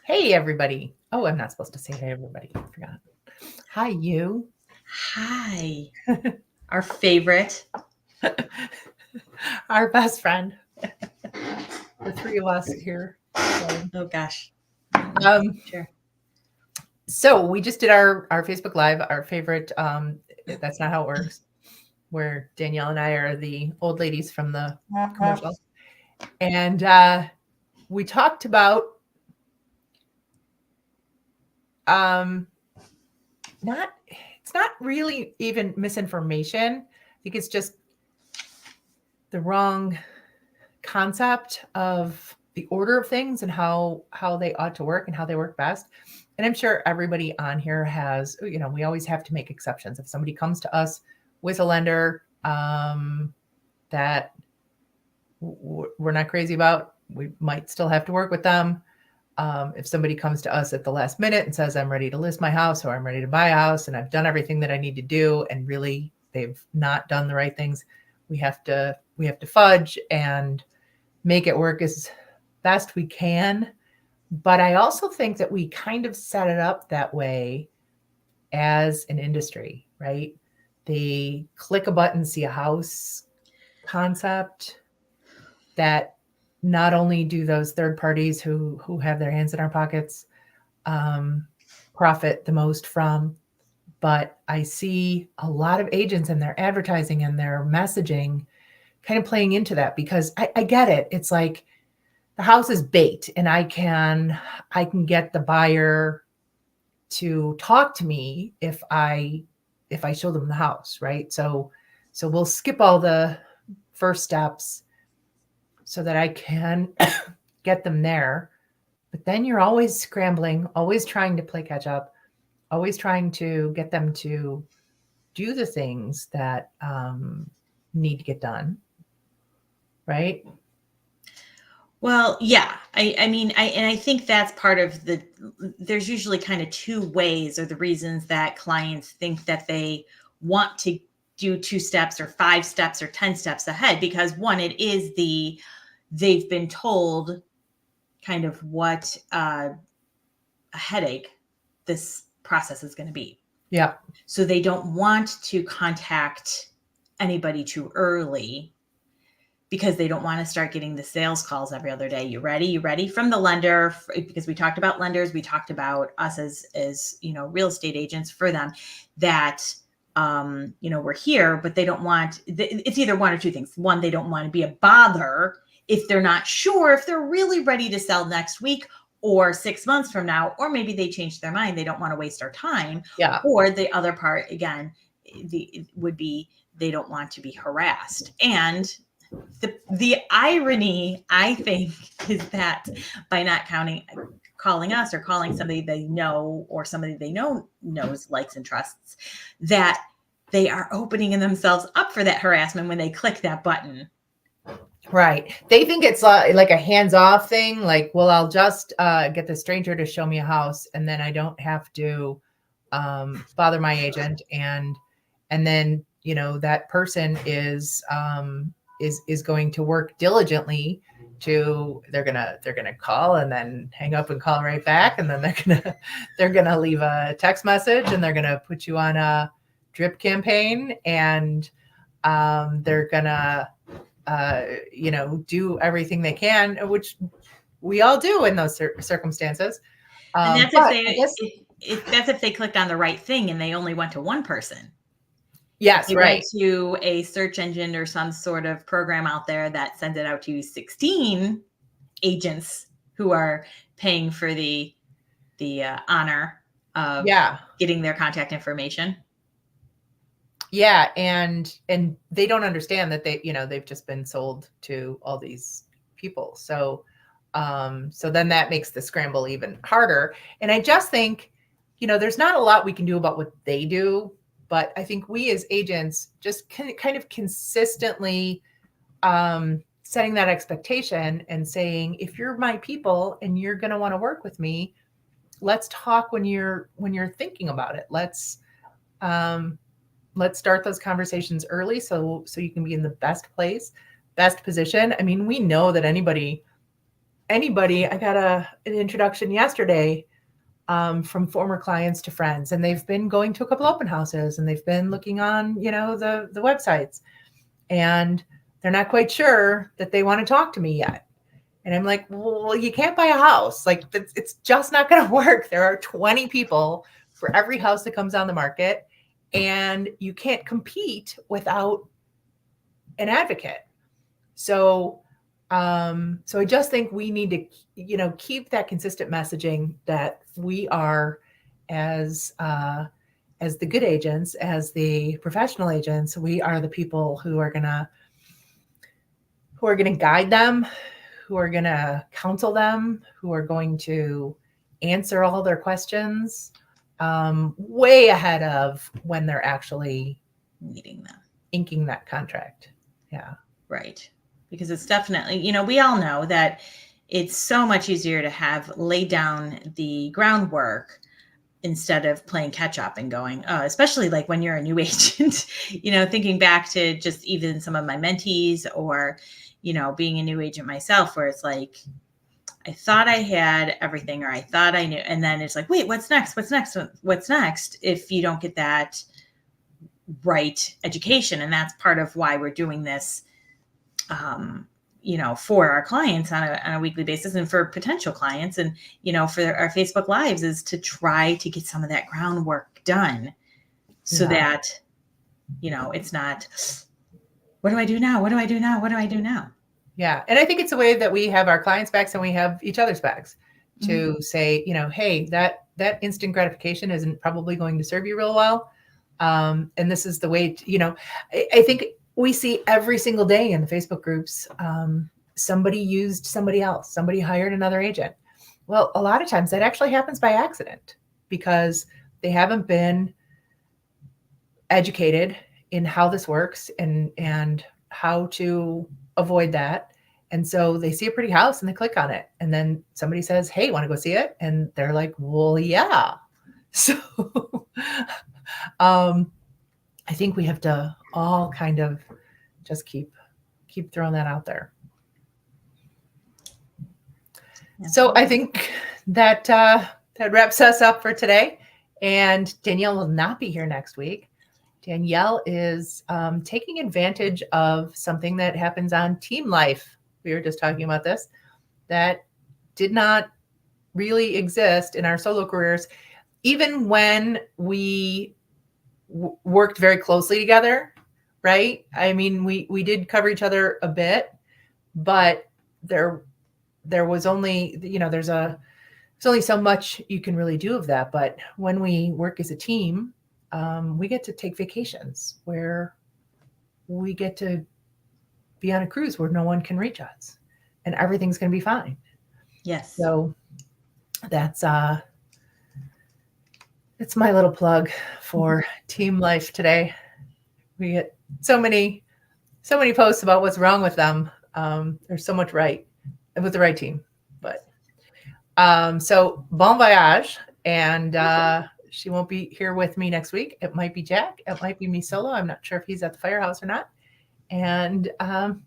Hey, everybody. Oh, I'm not supposed to say hey, everybody. I forgot. Hi, you. Hi, our favorite. Our best friend. The three of us here. So, Oh gosh. um, Sure. so we just did our Facebook Live, our favorite. That's not how it works. Where Danielle and I are the old ladies from the commercial, and we talked about um, not. It's not really even misinformation. I think it's just the wrong concept of the order of things and how they ought to work and how they work best. And I'm sure everybody on here has, we always have to make exceptions. If somebody comes to us with a lender that we're not crazy about, we might still have to work with them. If somebody comes to us at the last minute and says, I'm ready to list my house or I'm ready to buy a house and I've done everything that I need to do, and really they've not done the right things, we have to fudge and make it work as best we can. But I also think that we kind of set it up that way as an industry, right? The click a button, see a house concept that not only do those third parties who have their hands in our pockets um, profit the most from, but I see a lot of agents and their advertising and their messaging kind of playing into that, because I get it. It's like the house is bait and I can get the buyer to talk to me if I show them the house, right? So we'll skip all the first steps so that I can get them there. But then you're always scrambling, always trying to play catch up, always trying to get them to do the things that need to get done, right? Well, yeah. I think that's part of the. There's usually kind of two ways or the reasons that clients think that they want to do 2 steps or 5 steps or 10 steps ahead. Because one, it is they've been told kind of what a headache this process is going to be. Yeah. So they don't want to contact anybody too early because they don't want to start getting the sales calls every other day. You ready? You ready? From the lender, because we talked about lenders, we talked about us as real estate agents for them, that we're here, but they don't want. It's either one or two things. One, they don't want to be a bother if they're not sure if they're really ready to sell next week or 6 months from now, or maybe they change their mind. They don't want to waste our time. Yeah. Or the other part, again, would be they don't want to be harassed. And the irony, I think, is that by not calling us or calling somebody they know or somebody they know knows, likes, and trusts, that they are opening themselves up for that harassment when they click that button. Right. They think it's like a hands-off thing. Like, well, I'll just get the stranger to show me a house, and then I don't have to bother my agent, and then that person is going to work diligently to they're gonna call and then hang up and call right back, and then they're gonna leave a text message, and they're gonna put you on a drip campaign, and they're gonna do everything they can, which we all do in those circumstances. And that's But I guess, that's if they clicked on the right thing and they only went to one person. If yes, they went right. to a search engine or some sort of program out there that sends it out to 16 agents who are paying for the honor of Yeah. getting their contact information. Yeah. And they don't understand that they've just been sold to all these people. So then that makes the scramble even harder. And I just think, there's not a lot we can do about what they do, but I think we as agents just kind of consistently setting that expectation and saying, if you're my people and you're going to want to work with me, let's talk when you're thinking about it. Um, let's start those conversations early, so you can be in the best place, best position. I mean, we know that anybody anybody, I got an introduction yesterday from former clients to friends, and they've been going to a couple open houses and they've been looking on, the websites, and they're not quite sure that they want to talk to me yet. And I'm like, well, you can't buy a house. Like, it's just not going to work. There are 20 people for every house that comes on the market, and you can't compete without an advocate. So I just think we need to, keep that consistent messaging that we are, as the good agents, as the professional agents, we are the people who are gonna guide them, who are gonna counsel them, who are going to answer all their questions way ahead of when they're actually meeting them, inking that contract. Yeah. Right. Because it's definitely, we all know that it's so much easier to have laid down the groundwork instead of playing catch up and going, especially like when you're a new agent, thinking back to just even some of my mentees or, being a new agent myself, where it's like, I thought I had everything, or I thought I knew. And then it's like, wait, what's next? What's next? What's next? If you don't get that right education. And that's part of why we're doing this, for our clients on a weekly basis, and for potential clients, and, for our Facebook Lives, is to try to get some of that groundwork done so that, it's not, what do I do now? What do I do now? What do I do now? Yeah. And I think it's a way that we have our clients' backs and we have each other's backs to say, hey, that instant gratification isn't probably going to serve you real well. And this is the way, I think we see every single day in the Facebook groups, somebody used somebody else, somebody hired another agent. Well, a lot of times that actually happens by accident because they haven't been educated in how this works and how to avoid that. And so they see a pretty house and they click on it. And then somebody says, hey, want to go see it? And they're like, well, yeah. So I think we have to all kind of just keep throwing that out there. Yeah. So I think that that wraps us up for today. And Danielle will not be here next week. Danielle is taking advantage of something that happens on Team Life. We were just talking about this, that did not really exist in our solo careers, even when we worked very closely together, right? I mean, we did cover each other a bit, but there was only, there's only so much you can really do of that. But when we work as a team, we get to take vacations where we get to be on a cruise where no one can reach us and everything's going to be fine. Yes. So that's it's my little plug for Team Life today. We get so many posts about what's wrong with them. There's so much right with the right team, but so bon voyage. And she won't be here with me next week. It might be Jack. It might be me solo. I'm not sure if he's at the firehouse or not. And we'll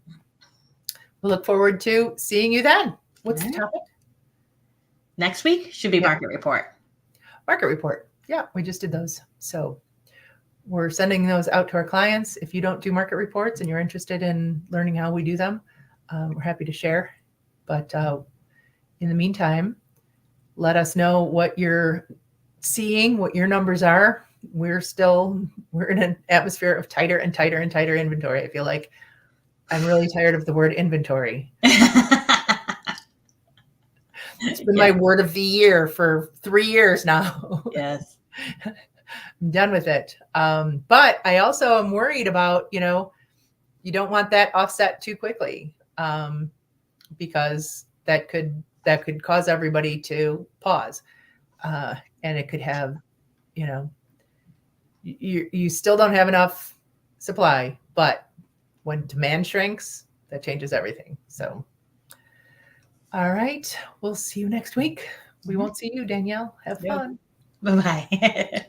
look forward to seeing you then. What's the topic? Next week should be market report. Market report. Yeah, we just did those. So we're sending those out to our clients. If you don't do market reports and you're interested in learning how we do them, we're happy to share. But in the meantime, let us know what you're seeing, what your numbers are. We're in an atmosphere of tighter and tighter and tighter inventory. I feel like I'm really tired of the word inventory. It's been my word of the year for 3 years now. Yes. I'm done with it. But I also am worried about, you don't want that offset too quickly because that could cause everybody to pause. And it could have, you still don't have enough supply, but when demand shrinks, that changes everything. So, all right, we'll see you next week. We won't see you, Danielle. Have fun. Bye-bye.